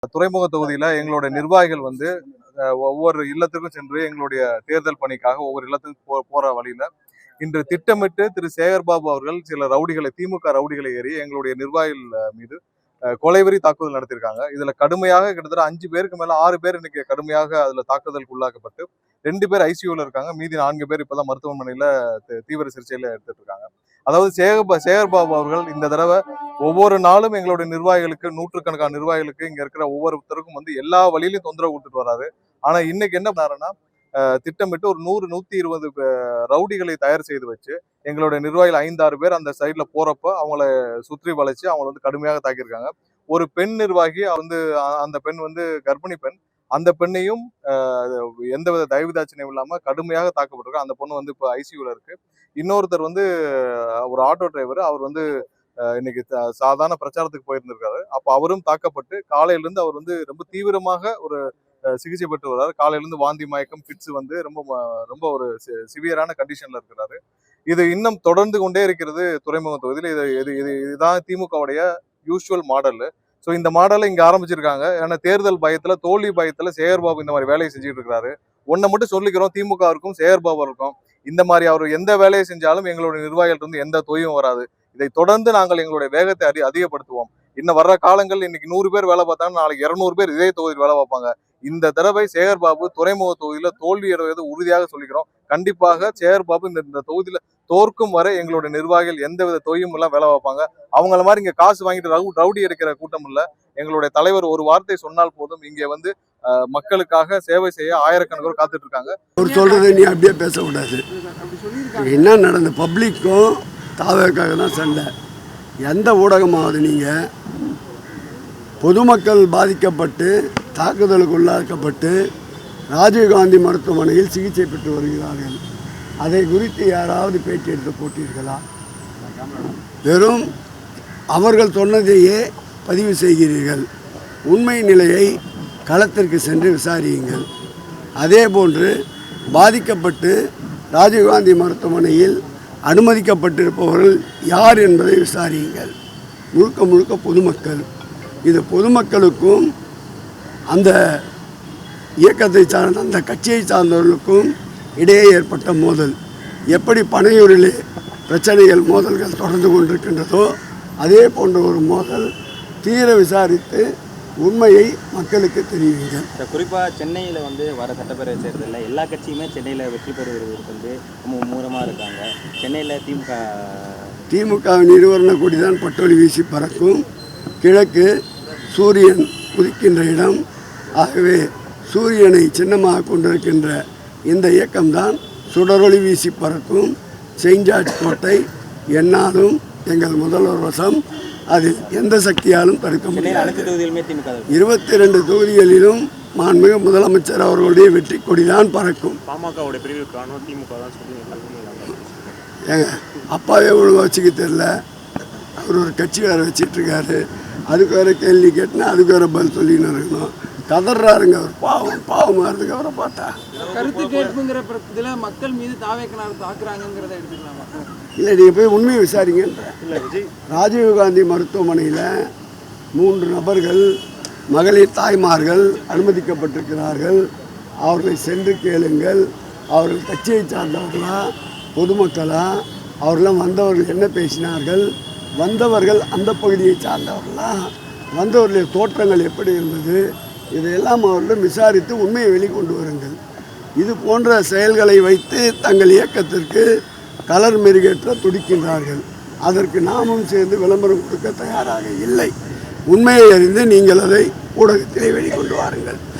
துறைமுக தொகுதியில எங்களுடைய நிர்வாகிகள் வந்து ஒவ்வொரு இல்லத்துக்கும் சென்று எங்களுடைய தேர்தல் பணிக்காக ஒவ்வொரு இல்லத்துக்கும் போற வழியில இன்று திட்டமிட்டு திரு சேகர்பாபு அவர்கள் சில ரவுடிகளை திமுக ரவுடிகளை ஏறி எங்களுடைய நிர்வாகிகள் மீது கொலைவெறி தாக்குதல் நடத்தியிருக்காங்க. இதுல கடுமையாக கிட்டத்தட்ட 5 பேருக்கு மேல 6 பேர் இன்னைக்கு கடுமையாக அதுல தாக்குதலுக்கு உள்ளாக்கப்பட்டு 2 பேர் ஐசியூல இருக்காங்க. மீதி 4 பேர் இப்பதான் மருத்துவமனையில தீவிர சிகிச்சையில எடுத்துட்டு இருக்காங்க. அதாவது சேகர்பாபு அவர்கள் இந்த தடவை ஒவ்வொரு நாளும் எங்களுடைய நிர்வாகிகளுக்கு நூற்றுக்கணக்கான நிர்வாகிகளுக்கு இங்க இருக்கிற ஒவ்வொருத்தருக்கும் வந்து எல்லா வழியிலும் தொந்தரவு கொடுத்துட்டு வராரு. ஆனா இன்னைக்கு என்ன பண்ணாருன்னா திட்டமிட்டு ஒரு 100-120 ரவுடிகளை தயார் செய்து வச்சு எங்களுடைய நிர்வாகிகள் 5-6 பேர் அந்த சைட்ல போறப்ப அவங்கள சுற்றி வளைச்சு அவங்களை வந்து கடுமையாக தாக்கியிருக்காங்க. ஒரு பெண் நிர்வாகி வந்து அந்த பெண் வந்து கர்ப்பிணி பெண். அந்த பெண்ணையும் எந்தவித தயவுதாட்சியம் இல்லாம கடுமையாக தாக்கப்பட்டிருக்கு. அந்த பொண்ணு வந்து இப்ப ஐசியூல இருக்கு. இன்னொருத்தர் வந்து ஒரு ஆட்டோ டிரைவர். அவர் வந்து இன்னைக்கு சாதாரண பிரச்சாரத்துக்கு போயிருந்திருக்காரு. அப்ப அவரும் தாக்கப்பட்டு காலையில இருந்து அவர் வந்து ரொம்ப தீவிரமாக ஒரு சிகிச்சை பெற்று வர்றாரு. காலையில இருந்து வாந்தி மயக்கம் பிட்ஸ் வந்து ரொம்ப ஒரு சிவியரான கண்டிஷன்ல இருக்கிறாரு. இது இன்னும் தொடர்ந்து கொண்டே இருக்கிறது துறைமுக தொகுதியில். இதுதான் திமுகவுடைய யூஸ்வல் மாடல். ஸோ இந்த மாடலை இங்க ஆரம்பிச்சிருக்காங்க. ஏன்னா தேர்தல் பயத்துல தோல்வி பயத்துல சேகர்பாபு இந்த மாதிரி வேலையை செஞ்சுட்டு இருக்கிறாரு. ஒன்னை மட்டும் சொல்லிக்கிறோம், திமுகவிற்கும் சேகர்பாபு இருக்கும் இந்த மாதிரி அவர் எந்த வேலையை செஞ்சாலும் எங்களுடைய நிர்வாகிகள் இருந்து எந்த தொய்வும் வராது. இதை தொடர்ந்து நாங்கள் எங்களுடைய வேகத்தை அதிகப்படுத்துவோம். இன்னும் வர்ற காலங்கள் இன்னைக்கு 100 பேர் வேலை பார்த்தாங்க, நாளைக்கு 200 பேர் இதே தொகுதியில் வேலை பார்ப்பாங்க. இந்த தடவை சேகர்பாபு துறைமுக தொகுதியில தோல்வி அடைவதை உறுதியாக சொல்லிக்கிறோம். கண்டிப்பாக சேகர்பாபு இந்த தொகுதியில தோற்கும் வரை எங்களுடைய நிர்வாகிகள் எந்தவித தொய்யும் எல்லாம் வேலை பார்ப்பாங்க. அவங்கள மாதிரி இங்க காசு வாங்கிட்டு ரவுடி எடுக்கிற கூட்டம் இல்ல. எங்களுடைய தலைவர் ஒரு வார்த்தை சொன்னால் போதும், இங்க வந்து மக்களுக்காக சேவை செய்ய ஆயிரக்கணக்கானோர் காத்துட்டு இருக்காங்க. அவர் சொல்றதை நீ அப்படியே பேசக்கூடாது. என்ன நடந்த பப்ளிக்கும் தாவக்காக தான் சண்டை. எந்த ஊடகமாவது நீங்கள் பொதுமக்கள் பாதிக்கப்பட்டு தாக்குதலுக்கு உள்ளாக்கப்பட்டு ராஜீவ்காந்தி மருத்துவமனையில் சிகிச்சை பெற்று வருகிறார்கள். அதை குறித்து யாராவது பேட்டி எடுத்து போட்டீர்களா? வெறும் அவர்கள் சொன்னதையே பதிவு செய்கிறீர்கள். உண்மை நிலையை களத்திற்கு சென்று விசாரியுங்கள். அதே போன்று பாதிக்கப்பட்டு ராஜீவ்காந்தி மருத்துவமனையில் அனுமதிக்கப்பட்டிருப்பவர்கள் யார் என்பதை விசாரியுங்கள். முழுக்க முழுக்க பொதுமக்கள். இது பொதுமக்களுக்கும் அந்த இயக்கத்தை சார்ந்த அந்த கட்சியை சார்ந்தவர்களுக்கும் இடையே ஏற்பட்ட மோதல். எப்படி பனையூரிலே பிரச்சனைகள் மோதல்கள் தொடர்ந்து கொண்டிருக்கின்றதோ அதே போன்ற ஒரு மோதல் தீர விசாரித்து உண்மையை மக்களுக்கு தெரிவிங்கள். குறிப்பாக சென்னையில் வந்து வர சட்டப்பேரவை தேர்தலில் எல்லா கட்சியுமே சென்னையில் வெற்றி பெறுவதற்கு வந்து ரொம்ப மும்முரமாக இருக்காங்க. சென்னையில் திமுகவின் இருவர்ண கொடி தான் பட்டொலி வீசி பறக்கும். கிழக்கு சூரியன் உதிக்கின்ற இடம். ஆகவே சூரியனை சின்னமாக கொண்டிருக்கின்ற இந்த இயக்கம்தான் சுடரொளி வீசி பறக்கும். செயின்ட் ஜார்ஜ் கோட்டை என்னாலும் எங்கள் முதல்வர் வசம். அதில் எந்த சக்தியாலும் தடுக்க முடியாது. 22 தொகுதிகளிலும் மாண்புமிகு முதலமைச்சர் அவர்களுடைய வெற்றி கொடிதான் பறக்கும். ஏங்க அப்பாவே ஒழுங்காக வச்சுக்க தெரியல, அவர் ஒரு கட்சி வேறு வச்சிட்ருக்காரு. அதுக்கு வேறு கேள்வி கேட்டுனா அதுக்கு வேறு பதில் சொல்லின்னு இருக்கணும். கதறாருங்க அவர். பாவமாக இருந்துக்கு அவரை பார்த்தா. கருத்து கேட்புங்கிற இதில் மக்கள் மீது தாவேக்கனார் தாக்குறாங்கிறத எடுத்துக்கலாமா? இல்லை, நீங்கள் போய் உண்மையை விசாரிங்கன்ற. ராஜீவ்காந்தி மருத்துவமனையில் 3 நபர்கள் மகளிர் தாய்மார்கள் அனுமதிக்கப்பட்டிருக்கிறார்கள். அவர்களை சென்று கேளுங்கள். அவர்கள் கட்சியை சார்ந்தவர்களா பொதுமக்களா? அவர்களாம் வந்தவர்கள் என்ன பேசினார்கள்? வந்தவர்கள் அந்த பகுதியை சார்ந்தவர்களா? வந்தவர்களுடைய தோற்றங்கள் எப்படி இருந்தது? இதையெல்லாம் அவர்கள் விசாரித்து உண்மையை வெளிக்கொண்டு வருங்கள். இது போன்ற செயல்களை வைத்து தங்கள் இயக்கத்திற்கு கலர் மெருகேற்ற துடிக்கின்றார்கள். அதற்கு நாமும் சேர்ந்து விளம்பரம் கொடுக்க தயாராக இல்லை. உண்மையை அறிந்து நீங்கள் அதை ஊடகத்திலே வெளிக்கொண்டு வாருங்கள்.